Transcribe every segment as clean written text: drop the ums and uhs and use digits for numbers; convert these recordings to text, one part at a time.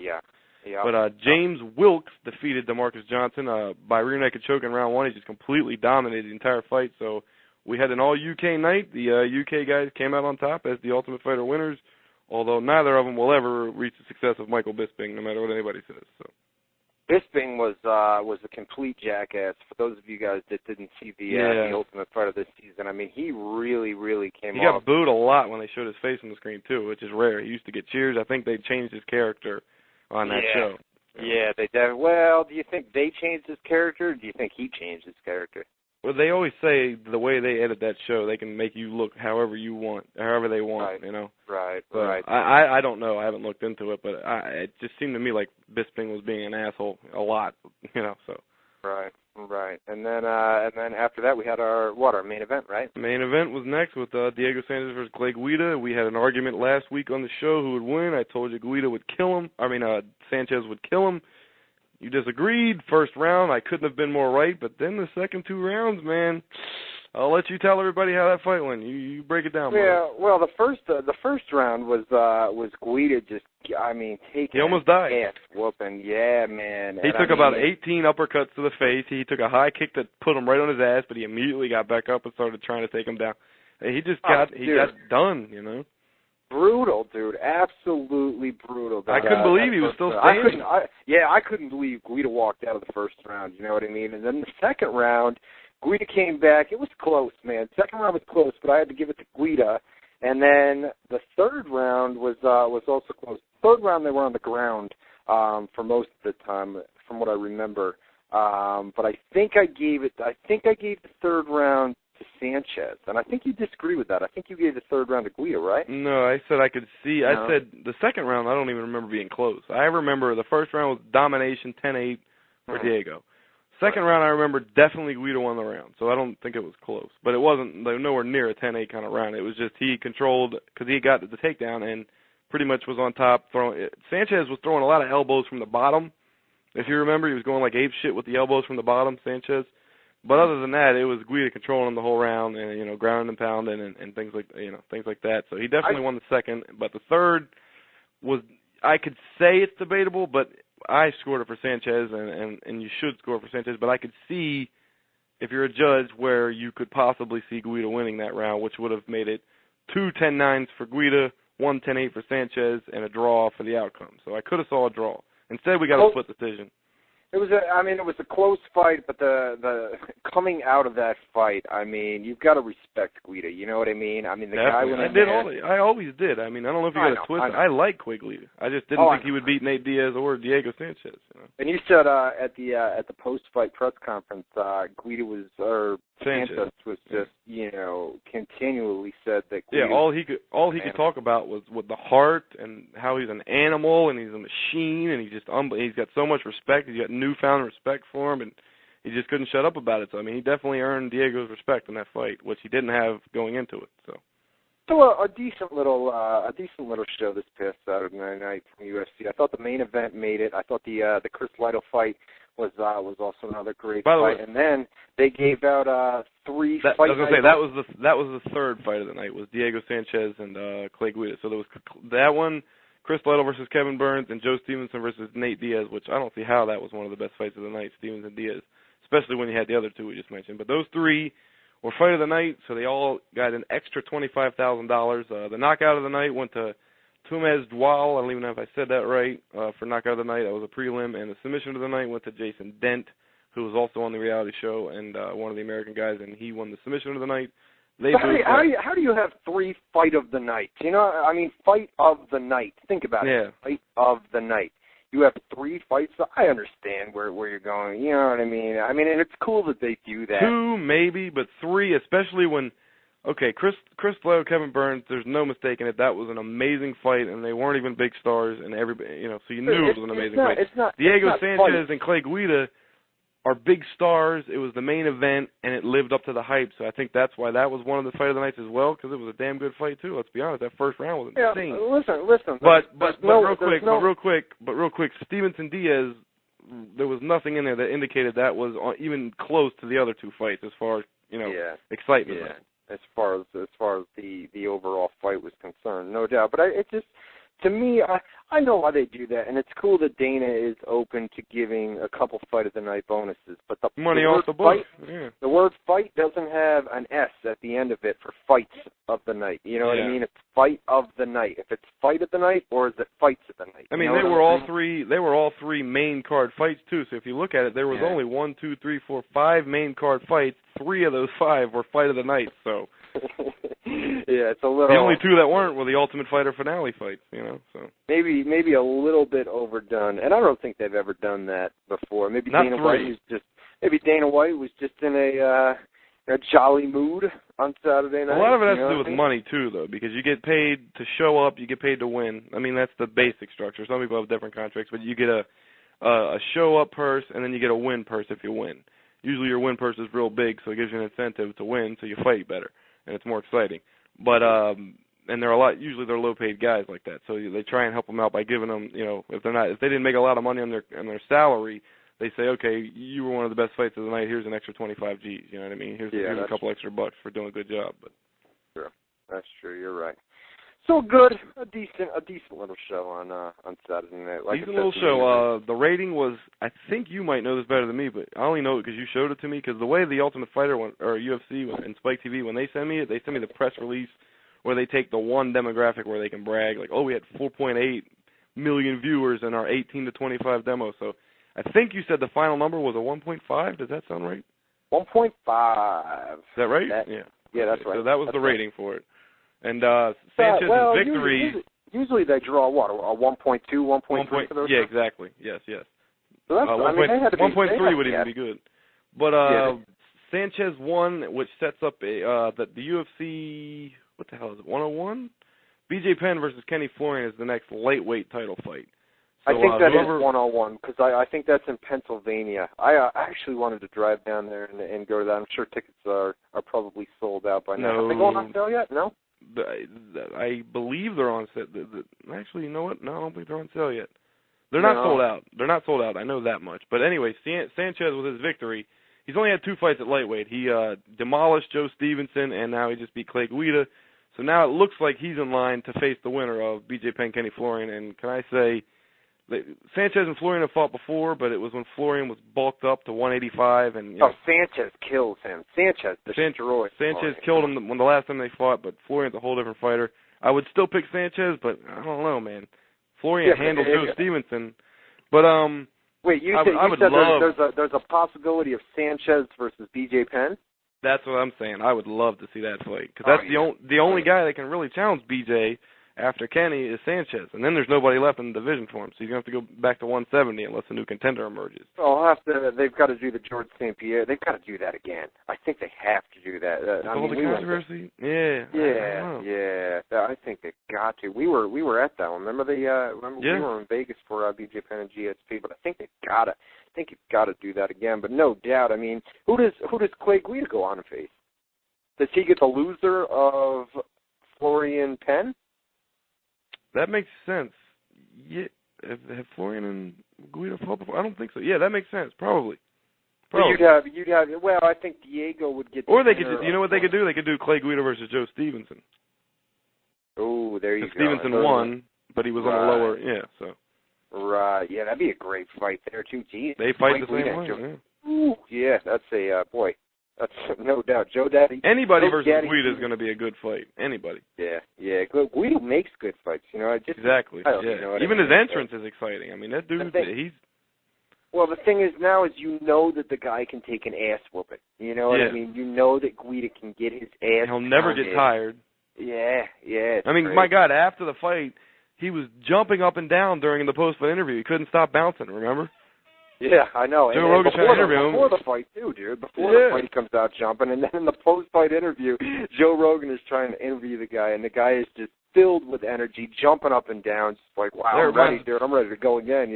Yeah. But James Wilkes defeated DeMarcus Johnson by rear naked choke in round 1. He just completely dominated the entire fight. So we had an all-UK night. The UK guys came out on top as the Ultimate Fighter winners, although neither of them will ever reach the success of Michael Bisping, no matter what anybody says. So. Bisping was a complete jackass. For those of you guys that didn't see the Ultimate Fighter this season, I mean, he really came off. He got booed a lot when they showed his face on the screen, too, which is rare. He used to get cheers. I think they changed his character on that show. Yeah, they did. Well, do you think they changed his character, or do you think he changed his character? Well, they always say the way they edit that show, they can make you look however they want, you know. Right. I don't know. I haven't looked into it, but it just seemed to me like Bisping was being an asshole a lot, you know. So. Right. And then after that, we had our main event, right? Main event was next with Diego Sanchez versus Clay Guida. We had an argument last week on the show who would win. I told you Guida would kill him. Sanchez would kill him. You disagreed. First round, I couldn't have been more right. But then the second 2 rounds, man, I'll let you tell everybody how that fight went. You break it down. Yeah, well, the first round was Guida just, taking he almost died. Ass whooping. Yeah, man. He took about 18 uppercuts to the face. He took a high kick that put him right on his ass, but he immediately got back up and started trying to take him down. He just got done, you know. Brutal, dude. Absolutely brutal. I couldn't believe he was still standing. I couldn't believe Guida walked out of the first round, you know what I mean? And then the second round, Guida came back. It was close, man. Second round was close, but I had to give it to Guida. And then the third round was also close. Third round, they were on the ground for most of the time, from what I remember. But I think I gave the third round to Sanchez, and I think you disagree with that. I think you gave the third round to Guida, right? No, I said I could see. No. I said the second round, I don't even remember being close. I remember the first round was domination, 10-8 for Diego. Second round, I remember definitely Guida won the round, so I don't think it was close. But it wasn't nowhere near a 10-8 kind of round. It was just he controlled, because he got the takedown and pretty much was on top. Sanchez was throwing a lot of elbows from the bottom. If you remember, he was going like ape shit with the elbows from the bottom, Sanchez. But other than that, it was Guida controlling him the whole round and, grounding and pounding and things like that. So he definitely won the second. But the third was, I could say it's debatable, but I scored it for Sanchez, and you should score for Sanchez. But I could see, if you're a judge, where you could possibly see Guida winning that round, which would have made it 2 10-9s for Guida, 1 10-8 for Sanchez, and a draw for the outcome. So I could have saw a draw. Instead, we got a split decision. It was a close fight, but the coming out of that fight, you've got to respect Guida. You know what I mean? The guy went in there. I always did. I don't know if you got it twisted. I like Guida. I just didn't think he would beat Nate Diaz or Diego Sanchez. You know? And you said at the post-fight press conference, Sanchez was just continually said that. Guida all he could talk about was with the heart and how he's an animal and he's a machine and he's got so much respect. He's got newfound respect for him, and he just couldn't shut up about it. So he definitely earned Diego's respect in that fight, which he didn't have going into it. So a decent little show this past Saturday night from UFC. I thought the main event made it. I thought the Chris Lytle fight was also another great fight. And then they gave out 3 fights. I was gonna say that was the third fight of the night, was Diego Sanchez and Clay Guida. So there was that one, Chris Lytle versus Kevin Burns, and Joe Stevenson versus Nate Diaz, which I don't see how that was one of the best fights of the night, Stevenson and Diaz, especially when you had the other 2 we just mentioned. But those 3 were fight of the night, so they all got an extra $25,000. The knockout of the night went to Tumez Dwal, I don't even know if I said that right, for knockout of the night. That was a prelim. And the submission of the night went to Jason Dent, who was also on the reality show and one of the American guys, and he won the submission of the night. How do you have 3 fight of the night? Fight of the night. Think about it. Fight of the night. You have 3 fights. I understand where you're going. You know what I mean? And it's cool that they do that. 2 maybe, but 3, especially when, Chris Lytle, Kevin Burns, there's no mistaking it. That was an amazing fight, and they weren't even big stars, and everybody, so you knew it was an amazing fight. Diego Sanchez and Clay Guida are big stars. It was the main event, and it lived up to the hype. So I think that's why that was one of the fight of the nights as well, because it was a damn good fight too. Let's be honest, that first round was insane. Listen. Real quick, Stevenson Diaz, there was nothing in there that indicated that was even close to the other 2 fights as far as excitement. Yeah. As far as the overall fight was concerned, no doubt. But to me, I know why they do that, and it's cool that Dana is open to giving a couple fight of the night bonuses. But the money the off the book. Yeah. The word fight doesn't have an S at the end of it for fights of the night. You know what I mean? It's fight of the night. If it's fight of the night, or is it fights of the night? I mean, they were all three main card fights too. So if you look at it, there was only 1, 2, 3, 4, 5 main card fights. 3 of those 5 were fight of the night. So. Yeah, it's a little. The only 2 that weren't were the Ultimate Fighter finale fights, So maybe a little bit overdone, and I don't think they've ever done that before. Maybe Not Dana 3. White was just in a jolly mood on Saturday night. A lot of it has to do with money too, though, because you get paid to show up, you get paid to win. I mean, that's the basic structure. Some people have different contracts, but you get a show up purse, and then you get a win purse if you win. Usually your win purse is real big, so it gives you an incentive to win, so you fight better. And it's more exciting. But and there are usually they're low-paid guys like that. So they try and help them out by giving them, if they didn't make a lot of money on their salary, they say, okay, you were one of the best fights of the night. Here's an extra 25 G's. You know what I mean? Here's a couple extra bucks for doing a good job. But sure, that's true. You're right. So good, a decent little show on Saturday night. Decent little show. The rating was, I think you might know this better than me, but I only know it because you showed it to me. Because the way the Ultimate Fighter or UFC and Spike TV, when they send me it, they send me the press release where they take the one demographic where they can brag, like, oh, we had 4.8 million viewers in our 18 to 25 demo. So I think you said the final number was a 1.5. Does that sound right? 1.5. Is that right? Yeah, that's right. So that was the rating for it. And Sanchez's victory. Usually they draw what, a 1.2, 1.3 for those? Yeah, exactly. Yes. So that's, they had to be 1.3 would even be good. But Sanchez won, which sets up the UFC. What the hell is it? 101. BJ Penn versus Kenny Florian is the next lightweight title fight. So, I think that is 101 because I think that's in Pennsylvania. I actually wanted to drive down there and go to that. I'm sure tickets are probably sold out by now. Have they gone on sale yet? No. I believe they're on sale. Actually, you know what? No, I don't think they're on sale yet. They're not sold out. They're not sold out. I know that much. But anyway, Sanchez with his victory, he's only had 2 fights at lightweight. He demolished Joe Stevenson, and now he just beat Clay Guida. So now it looks like he's in line to face the winner of BJ Penn, Kenny Florian. And can I say, Sanchez and Florian have fought before, but it was when Florian was bulked up to 185. And Sanchez kills him. Sanchez destroys Sanchez killed him when the last time they fought, but Florian's a whole different fighter. I would still pick Sanchez, but I don't know, man. Florian handled Joe Stevenson. But wait, you said there's a possibility of Sanchez versus BJ Penn? That's what I'm saying. I would love to see that fight because that's the only guy that can really challenge BJ after Kenny is Sanchez, and then there's nobody left in the division for him, so he's going to have to go back to 170 unless a new contender emerges. They've got to do the George St. Pierre. They've got to do that again. I think they have to do that. All the controversy? Yeah. I think they got to. We were at that one. Remember we were in Vegas for BJ Penn and GSP, but I think you've got to do that again. But no doubt, I mean, who does Clay Guida go on to face? Does he get the loser of Florian Penn? That makes sense. Yeah, have Florian and Guida fought before? I don't think so. Yeah, that makes sense. Probably. You'd have. Well, I think Diego would get. Or they could. You know what they could do? They could do Clay Guida versus Joe Stevenson. Oh, there you go. Stevenson won, but he was on the lower. Yeah, so. Right. Yeah, that'd be a great fight there too. Geez. They fight the same way. Ooh, yeah, that's a boy. That's no doubt. Joe Daddy. Anybody versus Guida is going to be a good fight. Anybody. Yeah. Guida makes good fights. Exactly. Even his entrance is exciting. I mean, that dude, he's. Well, the thing is now is that the guy can take an ass whooping. You know what I mean? You know that Guida can get his ass. He'll never get tired. Yeah. I mean, my God, after the fight, he was jumping up and down during the post-fight interview. He couldn't stop bouncing. Remember? Yeah, I know. Joe Rogan tried to interview him. Before the fight, too, dude. Before the fight, he comes out jumping. And then in the post-fight interview, Joe Rogan is trying to interview the guy, and the guy is just filled with energy, jumping up and down, just like, wow, I'm ready, dude. I'm ready to go again,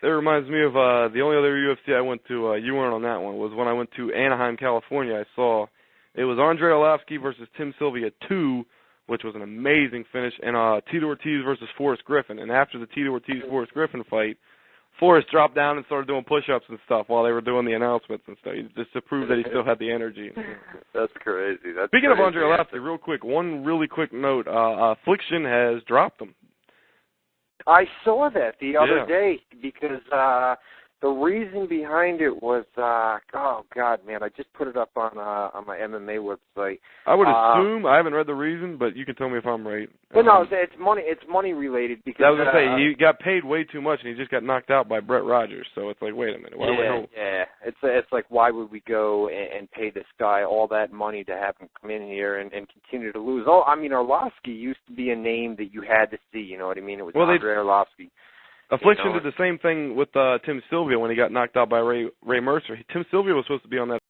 That reminds me of the only other UFC I went to, you weren't on that one, was when I went to Anaheim, California. I saw it was Andre Arlovsky versus Tim Sylvia 2, which was an amazing finish, and Tito Ortiz versus Forrest Griffin. And after the Tito Ortiz-Forrest Griffin fight, Forrest dropped down and started doing push-ups and stuff while they were doing the announcements and stuff, just to prove that he still had the energy. That's crazy. Speaking of Andre Arlovsky, real quick, one really quick note. Affliction has dropped him. I saw that the other day because the reason behind it was, oh God, man, I just put it up on my MMA website. I would assume, I haven't read the reason, but you can tell me if I'm right. But no, it's money related because I was gonna say he got paid way too much and he just got knocked out by Brett Rogers. So it's like, wait a minute, it's like why would we go and pay this guy all that money to have him come in here and continue to lose? Oh, I mean, Arlovsky used to be a name that you had to see. You know what I mean? It was Andrei Arlovsky. Affliction did the same thing with Tim Sylvia when he got knocked out by Ray Mercer. Tim Sylvia was supposed to be on that